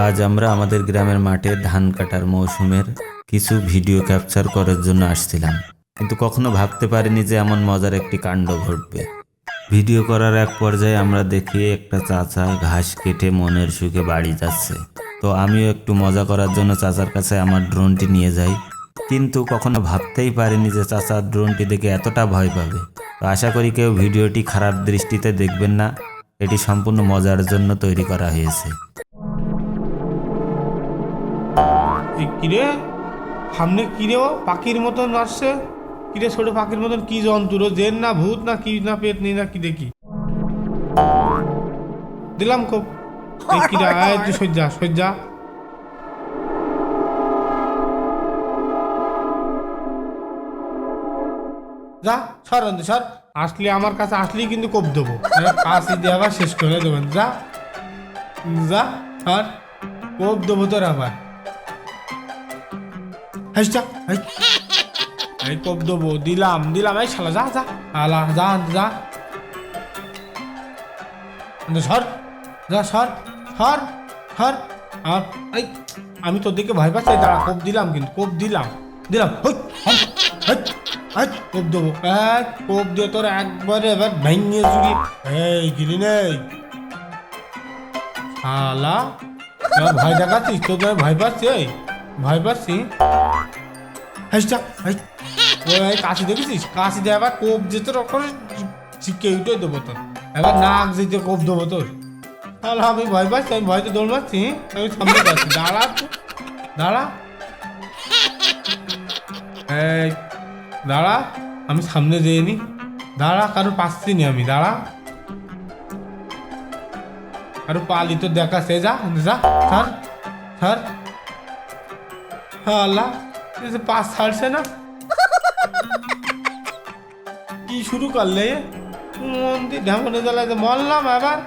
আজ আমরা আমাদের গ্রামের মাঠে ধান কাটার মৌসুমের কিছু ভিডিও ক্যাপচার করার জন্য আসছিলাম, কিন্তু কখনো ভাবতে পারিনি যে এমন মজার একটি কাণ্ড ঘটবে। ভিডিও করার এক পর্যায়ে আমরা দেখি একটা চাচা ঘাস কেটে মনের সুখে বাড়ি যাচ্ছে। তো আমিও একটু মজা করার জন্য চাচার কাছে আমার ড্রোনটি নিয়ে যাই, কিন্তু কখনো ভাবতেই পারিনি যে চাচা ড্রোনটি দেখে এতটা ভয় পাবে। তো আশা করি কেউ ভিডিওটি খারাপ দৃষ্টিতে দেখবেন না, এটি সম্পূর্ণ মজার জন্য তৈরি করা হয়েছে। কিরে সামনে কিরে ও পাখির মতন আসছে, কিরে ছোট পাখির মতন কি জন্তু জেন না ভূত না কি না পেট নেই না কি দেখি দিলাম খুব কিরা তুই সজ্জা সজ্জা যা সর সর, আসলে আমার কাছে আসলেই কিন্তু কোপ দেবো, কাশি দিয়ে আবার শেষ করে দেবেন। যা যা আর কোপ দেবো তোর আবার এই কোপ দেবো, দিলাম দিলাম। এই শালা যা যা আলা যা যা সর, যা সর সর সর। আর এই আমি তোর দিকে ভয় পাচ্ছি, দাঁড়া কোপ দিলাম, কিন্তু কোপ দিলাম দিলাম কোপ দেবো, এক কোপ দিয়ে তোর একবারে এবার ভেঙে চুরি। এই গিলি নেই শালা, ভয় দেখাচ্ছিস, তোর ভয় পাচ্ছি, ভয় পাচ্ছি। কাশি দেখেছিস, কাশি দিয়ে আবার কোপ যেতে চিকে উঠে দেবো তোর, এবার নাক যেতে কোপ দেবো তোর। তাহলে আমি ভয় পাচ্ছি, আমি ভয়তে দৌড় মারছি, আমি সামনে যাচ্ছি। দাঁড়া দাঁড়া, এই দাঁড়া, আমি সামনে যেয়ে নি, দাঁড়া, কারো পাচ্ছি নি আমি, দাঁড়া কারো পালি তো দেখাচ্ছে। যা যা ছাড় ছাড়, আল্লাহ পাস ছাড়ছে না, কি শুরু করলে মন্দির ঢামনে জ্বালায় মরলাম আবার।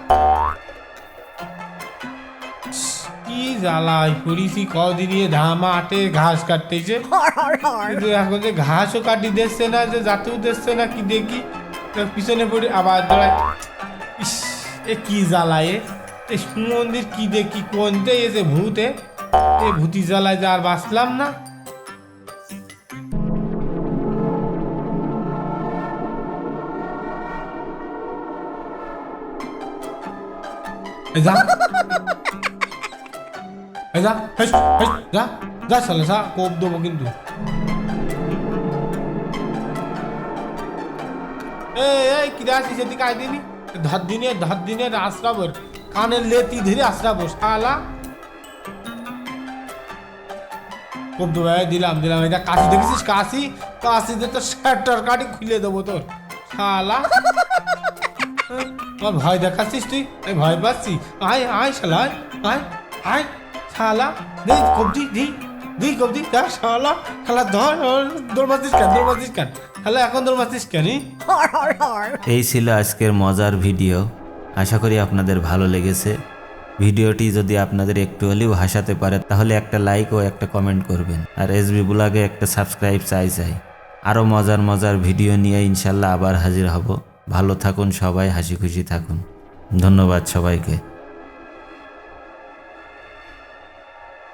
কি জ্বালাই করিছি কদিন, মাঠে ঘাস কাটতেছে, এখন যে ঘাসও কাটি দিচ্ছে না, যে জাতেও দিচ্ছে না, কি দেখি পিছনে পড়ে আবার দাঁড়ায়। ইস এ কি জ্বালায়, এ মন্দির কি দেখি কোনতে এসে ভূতে, এ ভূতি জ্বালায় যে আর বাঁচলাম না। যা যা যা যা শালা, যা কোপ দেবো কিন্তু। এই কিরা আছিস এদিকে আয় দিনি, ধর দিনে আসরাবর কানের লেতি ধরে আসরাবো শালা, কোপ দেবো। দিলাম দিলাম, এটা কাশি দেখেছিস, কাশি কাশি দিয়ে তোর শার্টার কাটি খুলে দেবো তোর শালা। আমার ভয় দেখাচ্ছিস তুই, আমি ভয় পাচ্ছি। আয় আয় শালা, আয় আয় শালা, দে কবজি দি কবজি, যা শালা শালা, ধর দৌড় মারছিস কেন শালা, এখন দৌড় মারছিস কেন? এই ছিল আজকের মজার ভিডিও, আশা করি আপনাদের ভালো লেগেছে। ভিডিওটি যদি আপনাদের একটু হলেও হাসাতে পারে তাহলে একটা লাইক ও একটা কমেন্ট করবেন, আর এসবি ব্লগে একটা সাবস্ক্রাইব চাই। আরও মজার ভিডিও নিয়ে ইনশাল্লাহ আবার হাজির হব। ভালো থাকুন সবাই, হাসি খুশি থাকুন। ধন্যবাদ সবাইকে।